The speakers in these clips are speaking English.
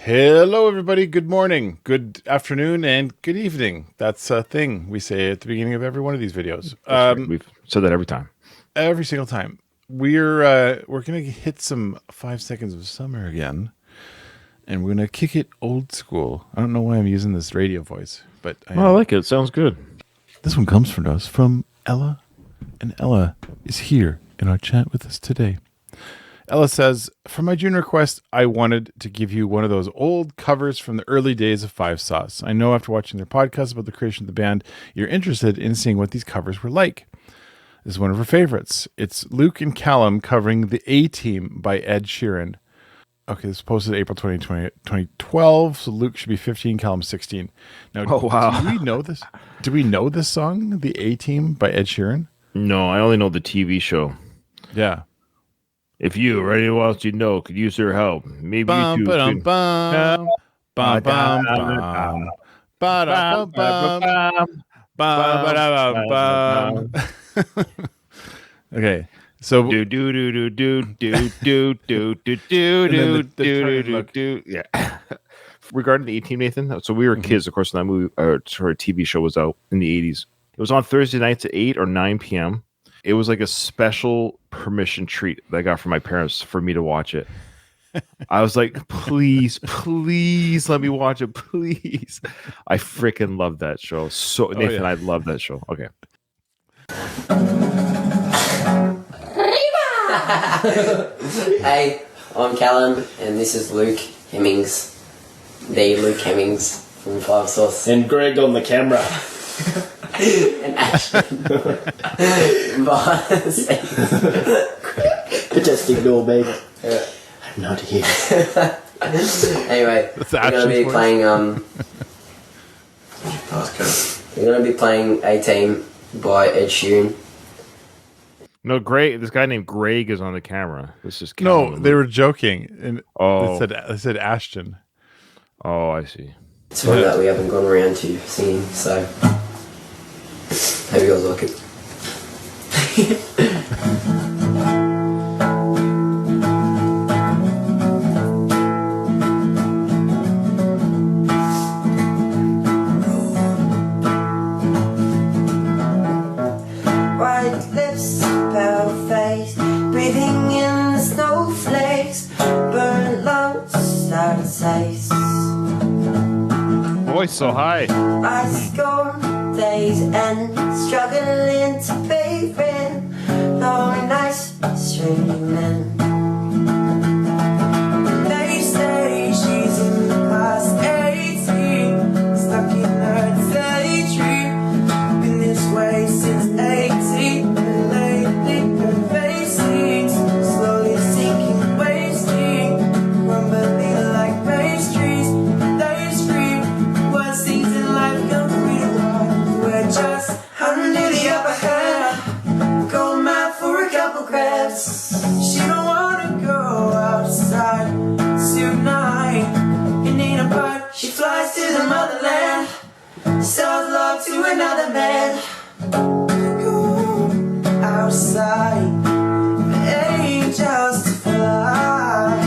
Hello, everybody. Good morning, good afternoon, and good evening. That's a thing we say at the beginning of every one of these videos. Right. We've said that every time. Every single time. We're going to hit some 5 seconds of summer again, and we're going to kick it old school. I don't know why I'm using this radio voice, but I like it. It sounds good. This one comes from us from Ella, and Ella is here in our chat with us today. Ella says, for my June request, I wanted to give you one of those old covers from the early days of Five Sauce. I know after watching their podcast about the creation of the band, you're interested in seeing what these covers were like. This is one of her favorites. It's Luke and Callum covering TheATeam by Ed Sheeran. Okay, this was posted April 2012, so Luke should be 15, Callum 16. Now, oh, wow. Do we know this? Do we know this song, TheATeam by Ed Sheeran? No, I only know the TV show. Yeah. If you or anyone else you know could use their help, maybe you too. Okay, so yeah. Regarding the TheATeam, Nathan. So we were kids, of course, when that movie or TV show was out in the 80s. It was on Thursday nights at 8 or 9 p.m. It was like a special permission treat that I got from my parents for me to watch it. I was like, please let me watch it, please. I freaking love that show. So Nathan, I love that show. Okay. Hey, I'm Callum, and this is Luke Hemmings, the Luke Hemmings from Five Sauce. And Greg on the camera. And Ashton. Just ignore me. Yeah. I'm not here. Anyway, we're going to be playing. We're going to be playing TheATeam by Ed Sheeran. No, Greg. This guy named Greg is on the camera. This is no. They were joking, and they said Ashton. Oh, I see. It's one that we haven't gone around to singing, so hope you guys like it. White lips, pale face, breathing in the snowflakes, burnt lungs, sour taste. Voice so high. I score days and struggling to pay rent, long nights streaming. They say she's in the past 18, stuck in her daydream, been this way since 18, and lately her face seems slowly sinking, wasting, crumbling like pastries. They scream, what seems in life come free to walk. We're just under the upper hand, go mad for a couple grabs. She don't wanna go outside tonight, and ain't a part. She flies to the motherland, sells love to another man. Go outside, the angels to fly.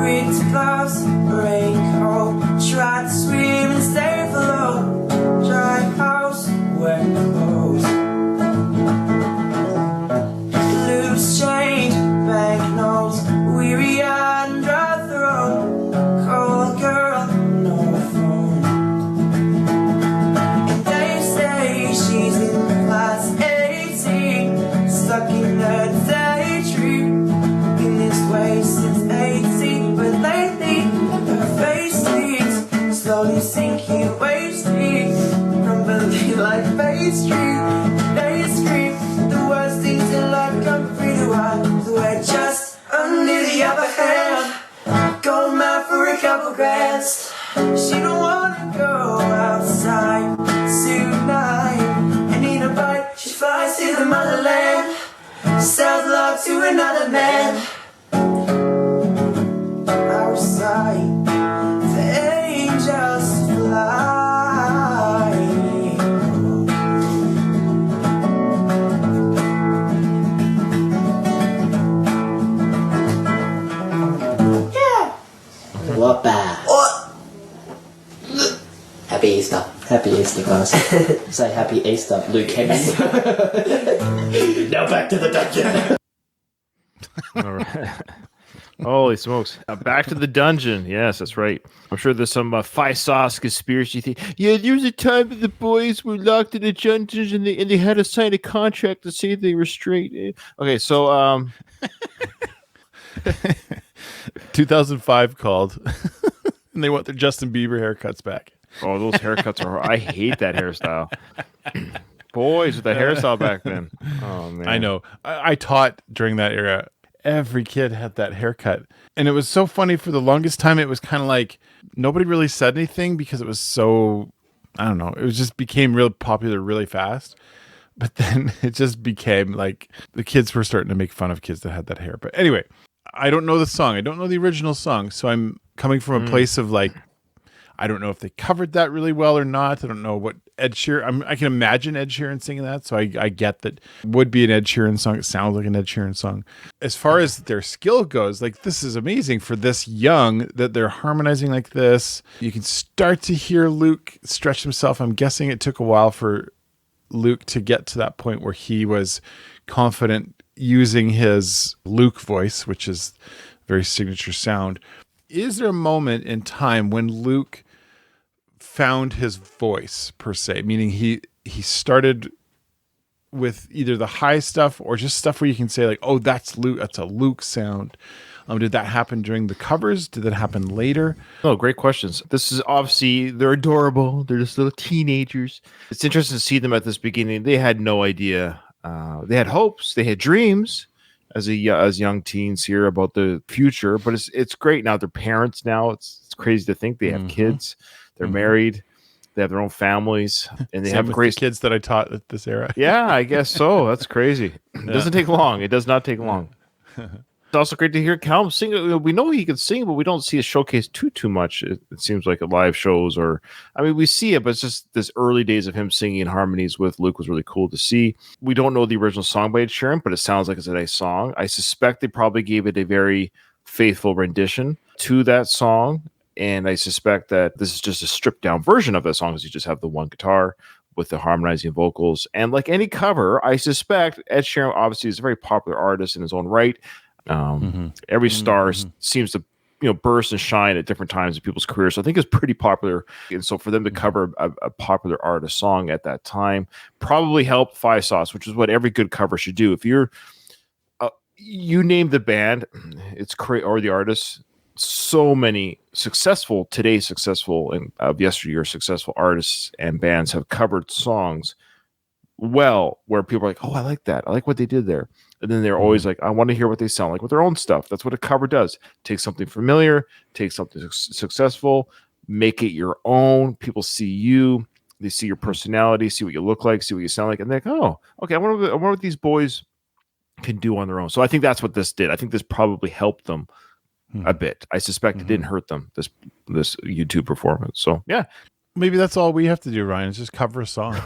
Reach close, break home, try to swim and stay afloat. Dry house, wet clothes. Loose change, banknotes, weary eyed and dry throat. Call a girl, no phone. And they say she's in class 18, stuck in her daydream, in this way since 18. But lately her face seems slowly sinking, wasting, crumbling like pastry. They scream the worst things in life come free to us. We're just under the upper hand, go mad for a couple grands. She don't wanna go outside tonight, and eat a bite. She flies to the motherland, sells love to another man. Outside, the angels fly. Happy Easter, guys. Say Happy Easter, Luke Hemmings. Now back to the dungeon. All right. Holy smokes. Back to the dungeon. Yes, that's right. I'm sure there's some Phi Sauce conspiracy thing. Yeah, there was a time that the boys were locked in the dungeons and they had to sign a contract to say they were straight. Okay, so 2005 called, and they want their Justin Bieber haircuts back. oh, those haircuts are I hate that hairstyle. Boys with the hairstyle back then. Oh man. I know. I taught during that era. Every kid had that haircut. And it was so funny for the longest time. It was kind of like nobody really said anything because it was so, I don't know. It was just became real popular really fast. But then it just became like the kids were starting to make fun of kids that had that hair. But anyway, I don't know the song. I don't know the original song. So I'm coming from a place of like, I don't know if they covered that really well or not. I don't know what Ed Sheeran. I can imagine Ed Sheeran singing that, so I get that would be an Ed Sheeran song. It sounds like an Ed Sheeran song. As far as their skill goes, like this is amazing for this young that they're harmonizing like this. You can start to hear Luke stretch himself. I'm guessing it took a while for Luke to get to that point where he was confident using his Luke voice, which is very signature sound. Is there a moment in time when Luke found his voice per se, meaning he started with either the high stuff or just stuff where you can say like, oh, that's Luke, that's a Luke sound? Did that happen during the covers? Did that happen later? Oh, great questions. This is obviously, they're adorable. They're just little teenagers. It's interesting to see them at this beginning. They had no idea. They had hopes. They had dreams as young teens here about the future. But it's great now. They're parents now. It's crazy to think they have kids. They're married. They have their own families, and they Same have with great the kids that I taught at this era. Yeah, I guess so. That's crazy. It doesn't take long. It does not take long. It's also great to hear Callum sing. We know he can sing, but we don't see it showcased too much. It seems like at live shows, or I mean, we see it, but it's just this early days of him singing harmonies with Luke was really cool to see. We don't know the original song by Ed Sheeran, but it sounds like it's a nice song. I suspect they probably gave it a very faithful rendition to that song, and I suspect that this is just a stripped down version of that song, because you just have the one guitar with the harmonizing vocals. And like any cover, I suspect Ed Sheeran obviously is a very popular artist in his own right. Every star seems to burst and shine at different times in people's careers, so I think it's pretty popular. And so for them to cover a popular artist song at that time probably helped Phi Sauce, which is what every good cover should do. If you're you name the band, it's or the artist, so many successful and of yesteryear successful artists and bands have covered songs well, where people are like, oh, I like that, I like what they did there. And then they're always like, I want to hear what they sound like with their own stuff. That's what a cover does. Take something familiar, take something successful, make it your own. People see you, they see your personality, see what you look like, see what you sound like, and they're like, oh, okay, I wonder what these boys can do on their own. So I think that's what this did. I think this probably helped them a bit. I suspect it didn't hurt them, this YouTube performance. So yeah. Maybe that's all we have to do, Ryan, is just cover a song.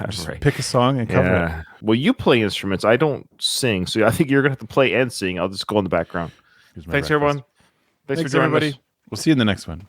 Just pick a song and cover it. Well, you play instruments. I don't sing, so I think you're going to have to play and sing. I'll just go in the background. Thanks, everyone. Thanks for joining everybody. us. We'll see you in the next one.